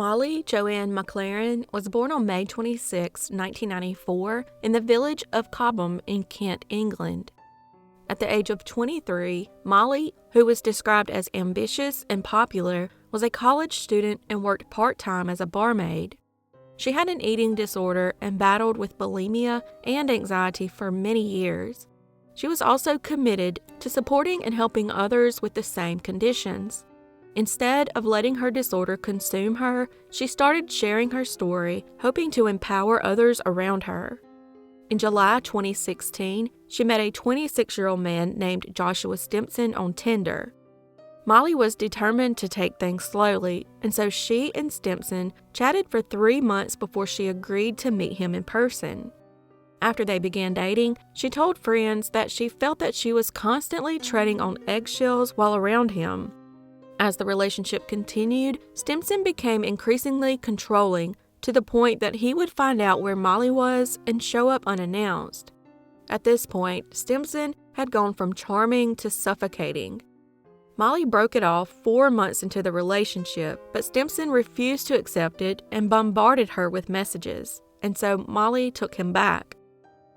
Molly Joanne McLaren was born on May 26, 1994, in the village of Cobham in Kent, England. At the age of 23, Molly, who was described as ambitious and popular, was a college student and worked part-time as a barmaid. She had an eating disorder and battled with bulimia and anxiety for many years. She was also committed to supporting and helping others with the same conditions. Instead of letting her disorder consume her, she started sharing her story, hoping to empower others around her. In July 2016, she met a 26-year-old man named Joshua Stimson on Tinder. Molly was determined to take things slowly, and so she and Stimson chatted for 3 months before she agreed to meet him in person. After they began dating, she told friends that she felt that she was constantly treading on eggshells while around him. As the relationship continued, Stimson became increasingly controlling to the point that he would find out where Molly was and show up unannounced. At this point, Stimson had gone from charming to suffocating. Molly broke it off 4 months into the relationship, but Stimson refused to accept it and bombarded her with messages, and so Molly took him back.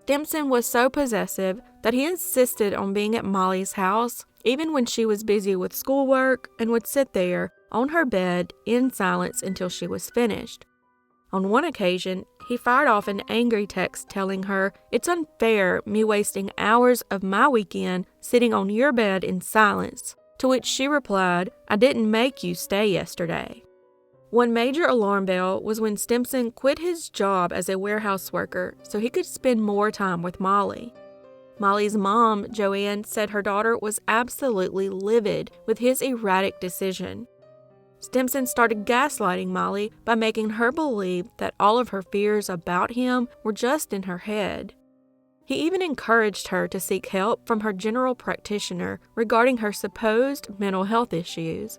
Stimson was so possessive that he insisted on being at Molly's house even when she was busy with schoolwork and would sit there on her bed in silence until she was finished. On one occasion, he fired off an angry text telling her, "It's unfair me wasting hours of my weekend sitting on your bed in silence," to which she replied, "I didn't make you stay yesterday." One major alarm bell was when Stimson quit his job as a warehouse worker so he could spend more time with Molly. Molly's mom, Joanne, said her daughter was absolutely livid with his erratic decision. Stimson started gaslighting Molly by making her believe that all of her fears about him were just in her head. He even encouraged her to seek help from her general practitioner regarding her supposed mental health issues.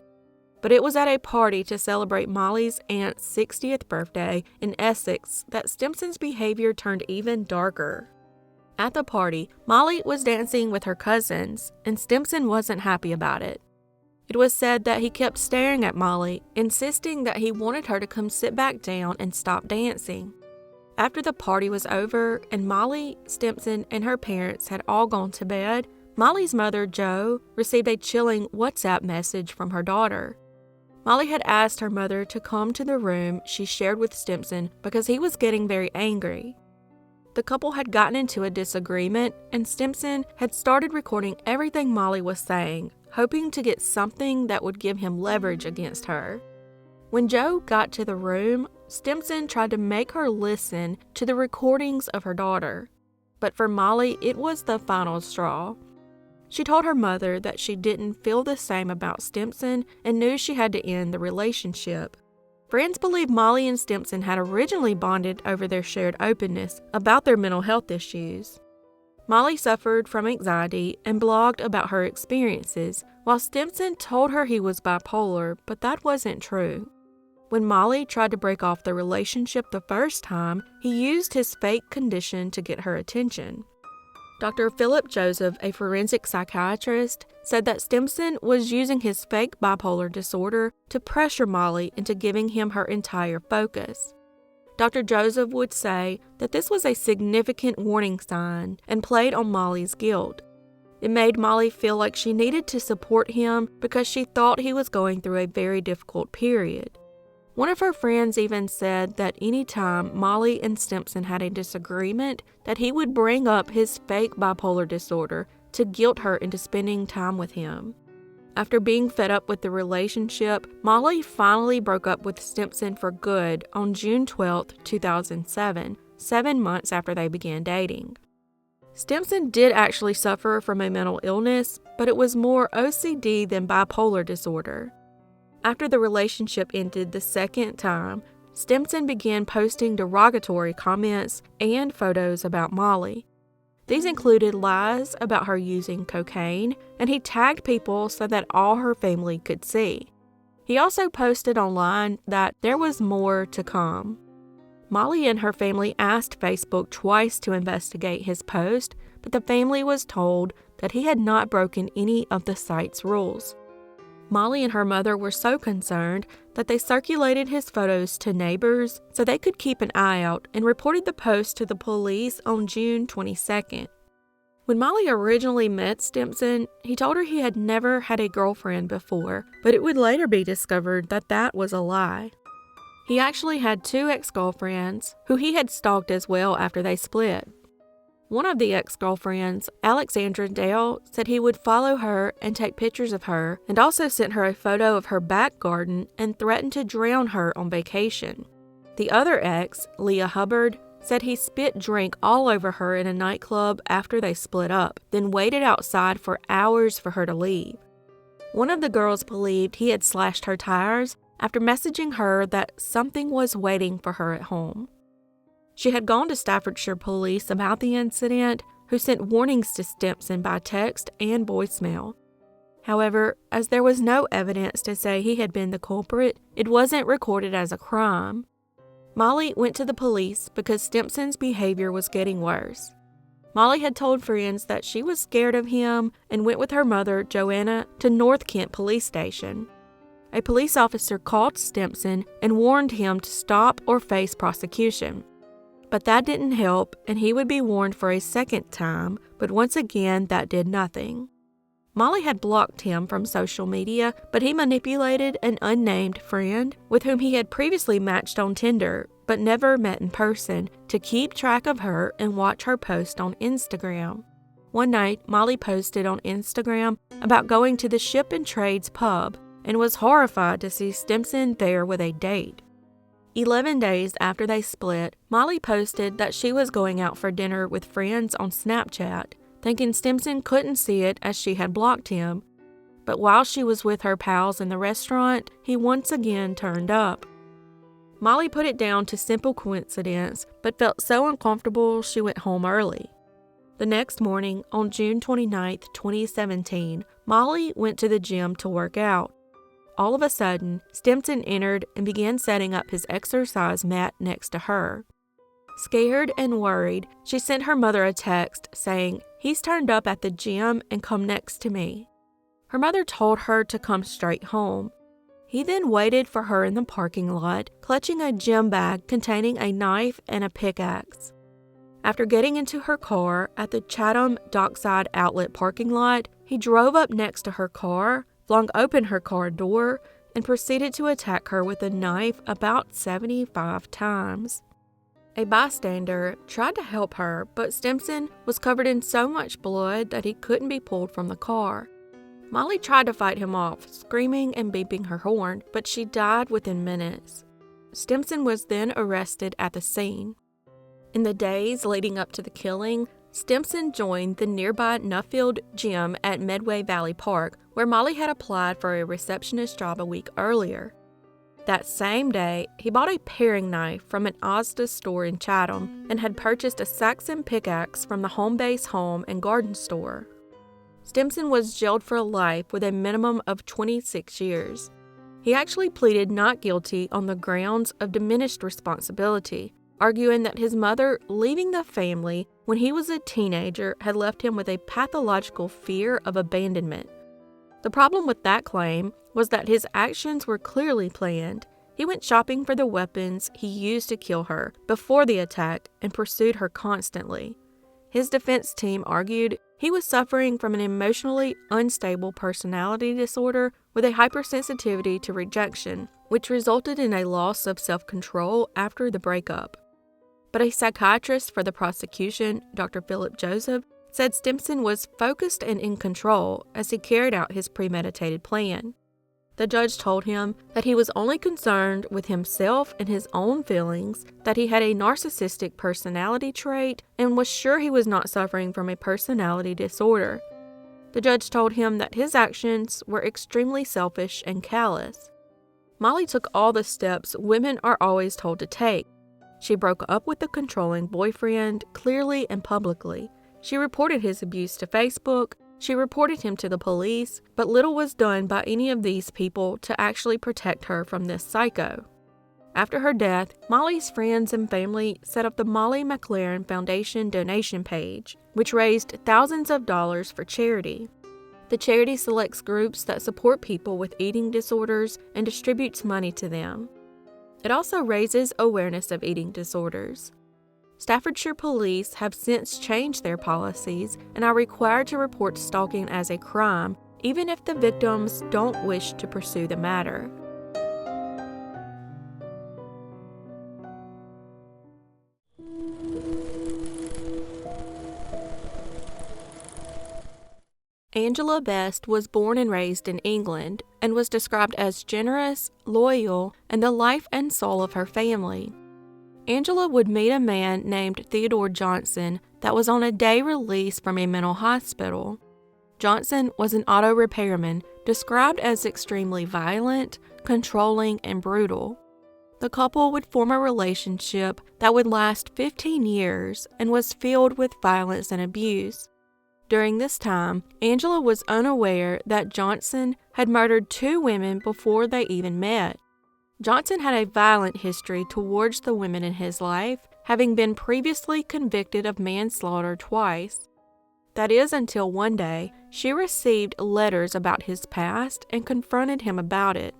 But it was at a party to celebrate Molly's aunt's 60th birthday in Essex that Stimson's behavior turned even darker. At the party, Molly was dancing with her cousins, and Stimson wasn't happy about it. It was said that he kept staring at Molly, insisting that he wanted her to come sit back down and stop dancing. After the party was over and Molly, Stimson, and her parents had all gone to bed, Molly's mother, Jo, received a chilling WhatsApp message from her daughter. Molly had asked her mother to come to the room she shared with Stimson because he was getting very angry. The couple had gotten into a disagreement, and Stimson had started recording everything Molly was saying, hoping to get something that would give him leverage against her. When Jo got to the room, Stimson tried to make her listen to the recordings of her daughter. But for Molly, it was the final straw. She told her mother that she didn't feel the same about Stimson and knew she had to end the relationship. Friends believe Molly and Stimson had originally bonded over their shared openness about their mental health issues. Molly suffered from anxiety and blogged about her experiences, while Stimson told her he was bipolar, but that wasn't true. When Molly tried to break off the relationship the first time, he used his fake condition to get her attention. Dr. Philip Joseph, a forensic psychiatrist, said that Stimson was using his fake bipolar disorder to pressure Molly into giving him her entire focus. Dr. Joseph would say that this was a significant warning sign and played on Molly's guilt. It made Molly feel like she needed to support him because she thought he was going through a very difficult period. One of her friends even said that any time Molly and Stimson had a disagreement, that he would bring up his fake bipolar disorder to guilt her into spending time with him. After being fed up with the relationship, Molly finally broke up with Stimson for good on June 12, 2007, 7 months after they began dating. Stimson did actually suffer from a mental illness, but it was more OCD than bipolar disorder. After the relationship ended the second time, Stimson began posting derogatory comments and photos about Molly. These included lies about her using cocaine, and he tagged people so that all her family could see. He also posted online that there was more to come. Molly and her family asked Facebook twice to investigate his post, but the family was told that he had not broken any of the site's rules. Molly and her mother were so concerned that they circulated his photos to neighbors so they could keep an eye out and reported the post to the police on June 22nd. When Molly originally met Stimson, he told her he had never had a girlfriend before, but it would later be discovered that that was a lie. He actually had 2 ex-girlfriends who he had stalked as well after they split. One of the ex-girlfriends, Alexandra Dale, said he would follow her and take pictures of her, and also sent her a photo of her back garden and threatened to drown her on vacation. The other ex, Leah Hubbard, said he spit drink all over her in a nightclub after they split up, then waited outside for hours for her to leave. One of the girls believed he had slashed her tires after messaging her that something was waiting for her at home. She had gone to Staffordshire police about the incident, who sent warnings to Stimson by text and voicemail. However, as there was no evidence to say he had been the culprit, it wasn't recorded as a crime. Molly went to the police because Stimson's behavior was getting worse. Molly had told friends that she was scared of him and went with her mother, Joanne, to North Kent Police Station. A police officer called Stimson and warned him to stop or face prosecution. But that didn't help, and he would be warned for a second time, but once again that did nothing. Molly had blocked him from social media, but he manipulated an unnamed friend with whom he had previously matched on Tinder, but never met in person, to keep track of her and watch her post on Instagram. One night, Molly posted on Instagram about going to the Ship and Trades pub and was horrified to see Stimson there with a date. 11 days after they split, Molly posted that she was going out for dinner with friends on Snapchat, thinking Stimson couldn't see it as she had blocked him. But while she was with her pals in the restaurant, he once again turned up. Molly put it down to simple coincidence, but felt so uncomfortable she went home early. The next morning, on June 29, 2017, Molly went to the gym to work out. All of a sudden, Stimson entered and began setting up his exercise mat next to her. Scared and worried, she sent her mother a text saying, "He's turned up at the gym and come next to me." Her mother told her to come straight home. He then waited for her in the parking lot, clutching a gym bag containing a knife and a pickaxe. After getting into her car at the Chatham Dockside Outlet parking lot, he drove up next to her car, flung open her car door, and proceeded to attack her with a knife about 75 times. A bystander tried to help her, but Stimson was covered in so much blood that he couldn't be pulled from the car. Molly tried to fight him off, screaming and beeping her horn, but she died within minutes. Stimson was then arrested at the scene. In the days leading up to the killing, Stimson joined the nearby Nuffield Gym at Medway Valley Park, where Molly had applied for a receptionist job a week earlier. That same day, he bought a paring knife from an Asda store in Chatham and had purchased a Saxon pickaxe from the Home Base Home and Garden store. Stimson was jailed for life with a minimum of 26 years. He actually pleaded not guilty on the grounds of diminished responsibility, arguing that his mother leaving the family when he was a teenager had left him with a pathological fear of abandonment. The problem with that claim was that his actions were clearly planned. He went shopping for the weapons he used to kill her before the attack and pursued her constantly. His defense team argued he was suffering from an emotionally unstable personality disorder with a hypersensitivity to rejection, which resulted in a loss of self-control after the breakup. But a psychiatrist for the prosecution, Dr. Philip Joseph, said Stimson was focused and in control as he carried out his premeditated plan. The judge told him that he was only concerned with himself and his own feelings, that he had a narcissistic personality trait, and was sure he was not suffering from a personality disorder. The judge told him that his actions were extremely selfish and callous. Molly took all the steps women are always told to take. She broke up with the controlling boyfriend clearly and publicly. She reported his abuse to Facebook. She reported him to the police, but little was done by any of these people to actually protect her from this psycho. After her death, Molly's friends and family set up the Molly McLaren Foundation donation page, which raised thousands of dollars for charity. The charity selects groups that support people with eating disorders and distributes money to them. It also raises awareness of eating disorders. Staffordshire police have since changed their policies and are required to report stalking as a crime, even if the victims don't wish to pursue the matter. Angela Best was born and raised in England and was described as generous, loyal, and the life and soul of her family. Angela would meet a man named Theodore Johnson that was on a day release from a mental hospital. Johnson was an auto repairman, described as extremely violent, controlling, and brutal. The couple would form a relationship that would last 15 years and was filled with violence and abuse. During this time, Angela was unaware that Johnson had murdered 2 women before they even met. Johnson had a violent history towards the women in his life, having been previously convicted of manslaughter twice. That is until one day, she received letters about his past and confronted him about it.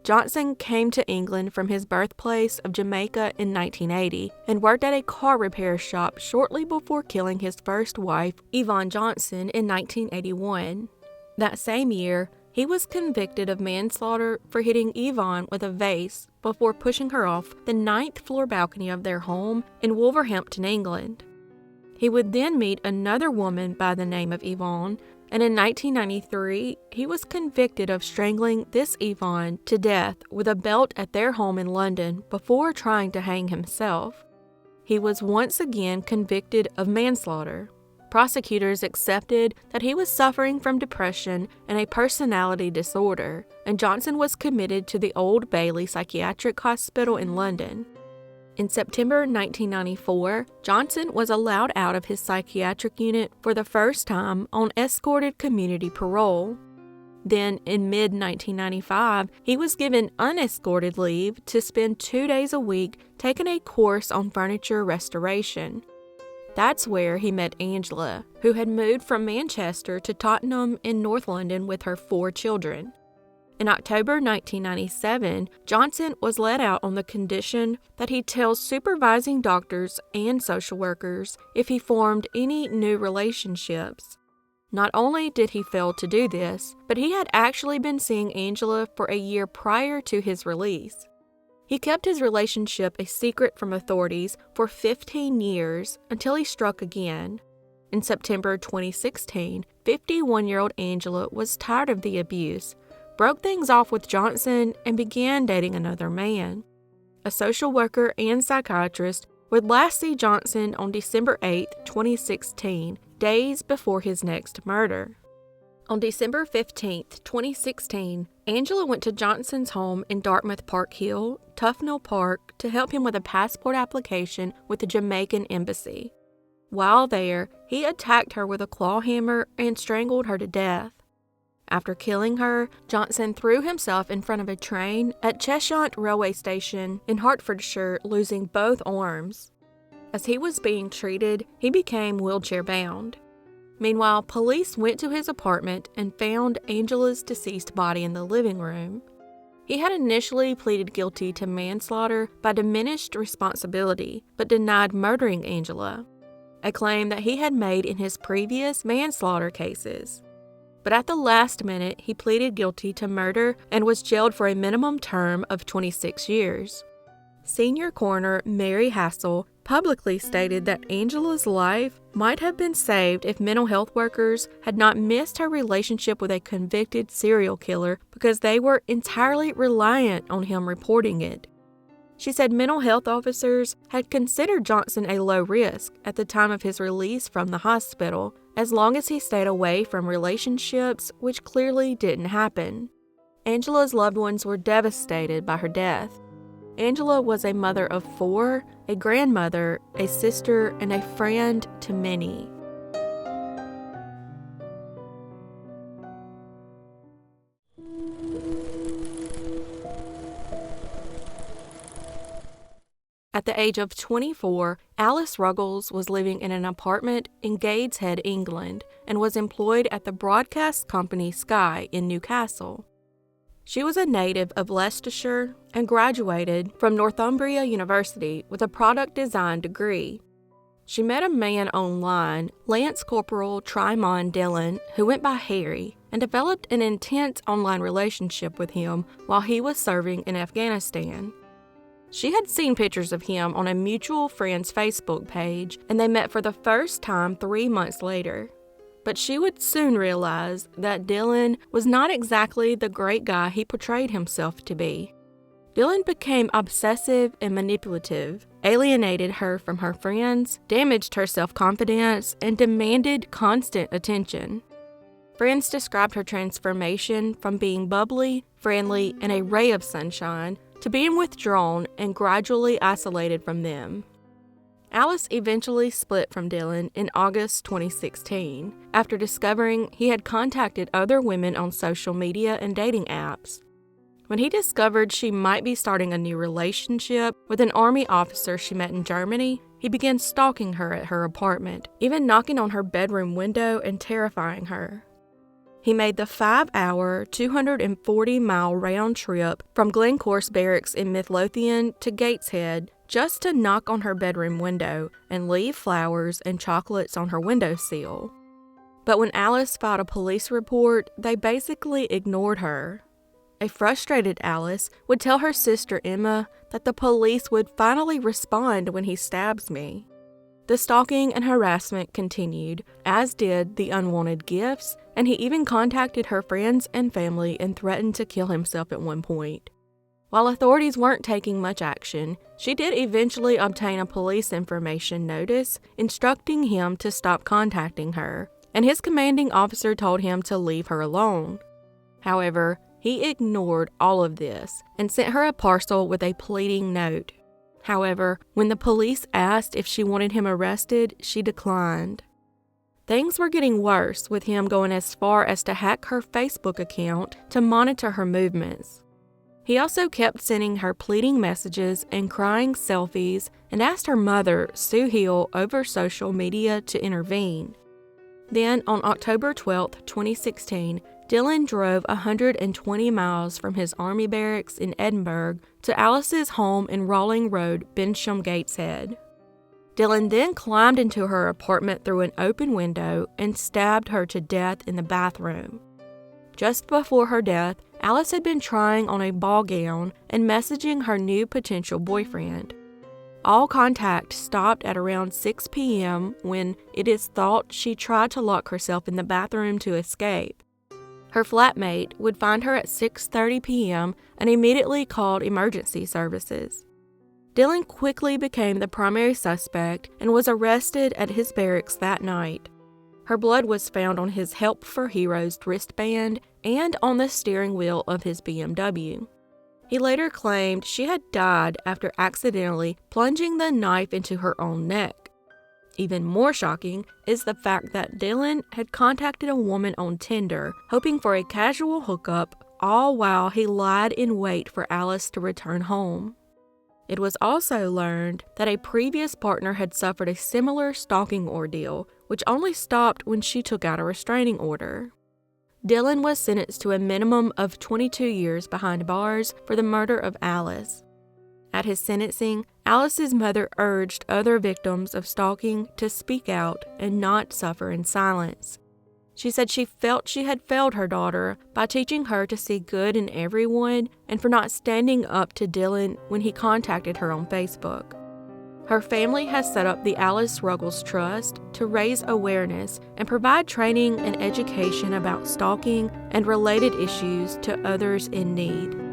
Johnson came to England from his birthplace of Jamaica in 1980 and worked at a car repair shop shortly before killing his first wife, Yvonne Johnson, in 1981. That same year, he was convicted of manslaughter for hitting Yvonne with a vase before pushing her off the 9th floor balcony of their home in Wolverhampton, England. He would then meet another woman by the name of Yvonne, and in 1993, he was convicted of strangling this Yvonne to death with a belt at their home in London before trying to hang himself. He was once again convicted of manslaughter. Prosecutors accepted that he was suffering from depression and a personality disorder, and Johnson was committed to the Old Bailey Psychiatric Hospital in London. In September 1994, Johnson was allowed out of his psychiatric unit for the first time on escorted community parole. Then, in mid-1995, he was given unescorted leave to spend 2 days a week taking a course on furniture restoration. That's where he met Angela, who had moved from Manchester to Tottenham in North London with her 4 children. In October 1997, Johnson was let out on the condition that he tell supervising doctors and social workers if he formed any new relationships. Not only did he fail to do this, but he had actually been seeing Angela for a year prior to his release. He kept his relationship a secret from authorities for 15 years until he struck again. In September 2016, 51-year-old Angela was tired of the abuse, broke things off with Johnson, and began dating another man. A social worker and psychiatrist would last see Johnson on December 8, 2016, days before his next murder. On December 15, 2016, Angela went to Johnson's home in Dartmouth Park Hill, Tufnell Park, to help him with a passport application with the Jamaican embassy. While there, he attacked her with a claw hammer and strangled her to death. After killing her, Johnson threw himself in front of a train at Cheshunt Railway Station in Hertfordshire, losing both arms. As he was being treated, he became wheelchair-bound. Meanwhile, police went to his apartment and found Angela's deceased body in the living room. He had initially pleaded guilty to manslaughter by diminished responsibility, but denied murdering Angela, a claim that he had made in his previous manslaughter cases. But at the last minute, he pleaded guilty to murder and was jailed for a minimum term of 26 years. Senior coroner Mary Hassel publicly stated that Angela's life might have been saved if mental health workers had not missed her relationship with a convicted serial killer because they were entirely reliant on him reporting it. She said mental health officers had considered Johnson a low risk at the time of his release from the hospital, as long as he stayed away from relationships, which clearly didn't happen. Angela's loved ones were devastated by her death. Angela was a mother of 4, a grandmother, a sister, and a friend to many. At the age of 24, Alice Ruggles was living in an apartment in Gateshead, England, and was employed at the broadcast company Sky in Newcastle. She was a native of Leicestershire and graduated from Northumbria University with a product design degree. She met a man online, Lance Corporal Trymon Dillon, who went by Harry, and developed an intense online relationship with him while he was serving in Afghanistan. She had seen pictures of him on a mutual friend's Facebook page, and they met for the first time 3 months later. But she would soon realize that Dillon was not exactly the great guy he portrayed himself to be. Dillon became obsessive and manipulative, alienated her from her friends, damaged her self-confidence, and demanded constant attention. Friends described her transformation from being bubbly, friendly, and a ray of sunshine to being withdrawn and gradually isolated from them. Alice eventually split from Dillon in August 2016 after discovering he had contacted other women on social media and dating apps. When he discovered she might be starting a new relationship with an army officer she met in Germany, he began stalking her at her apartment, even knocking on her bedroom window and terrifying her. He made the 5-hour, 240-mile round trip from Glencorse Barracks in Midlothian to Gateshead just to knock on her bedroom window and leave flowers and chocolates on her windowsill. But when Alice filed a police report, they basically ignored her. A frustrated Alice would tell her sister Emma that the police would finally respond when he stabs me. The stalking and harassment continued, as did the unwanted gifts, and he even contacted her friends and family and threatened to kill himself at one point. While authorities weren't taking much action, she did eventually obtain a police information notice instructing him to stop contacting her, and his commanding officer told him to leave her alone. However, he ignored all of this and sent her a parcel with a pleading note. However, when the police asked if she wanted him arrested, she declined. Things were getting worse, with him going as far as to hack her Facebook account to monitor her movements. He also kept sending her pleading messages and crying selfies and asked her mother, Sue Hill, over social media to intervene. Then, on October 12, 2016, Dillon drove 120 miles from his army barracks in Edinburgh to Alice's home in Rawling Road, Bensham, Gateshead. Dillon then climbed into her apartment through an open window and stabbed her to death in the bathroom. Just before her death, Alice had been trying on a ball gown and messaging her new potential boyfriend. All contact stopped at around 6 p.m. when it is thought she tried to lock herself in the bathroom to escape. Her flatmate would find her at 6:30 p.m. and immediately called emergency services. Dillon quickly became the primary suspect and was arrested at his barracks that night. Her blood was found on his Help for Heroes wristband and on the steering wheel of his BMW. He later claimed she had died after accidentally plunging the knife into her own neck. Even more shocking is the fact that Dillon had contacted a woman on Tinder, hoping for a casual hookup, all while he lied in wait for Alice to return home. It was also learned that a previous partner had suffered a similar stalking ordeal, which only stopped when she took out a restraining order. Dillon was sentenced to a minimum of 22 years behind bars for the murder of Alice. At his sentencing, Alice's mother urged other victims of stalking to speak out and not suffer in silence. She said she felt she had failed her daughter by teaching her to see good in everyone and for not standing up to Dillon when he contacted her on Facebook. Her family has set up the Alice Ruggles Trust to raise awareness and provide training and education about stalking and related issues to others in need.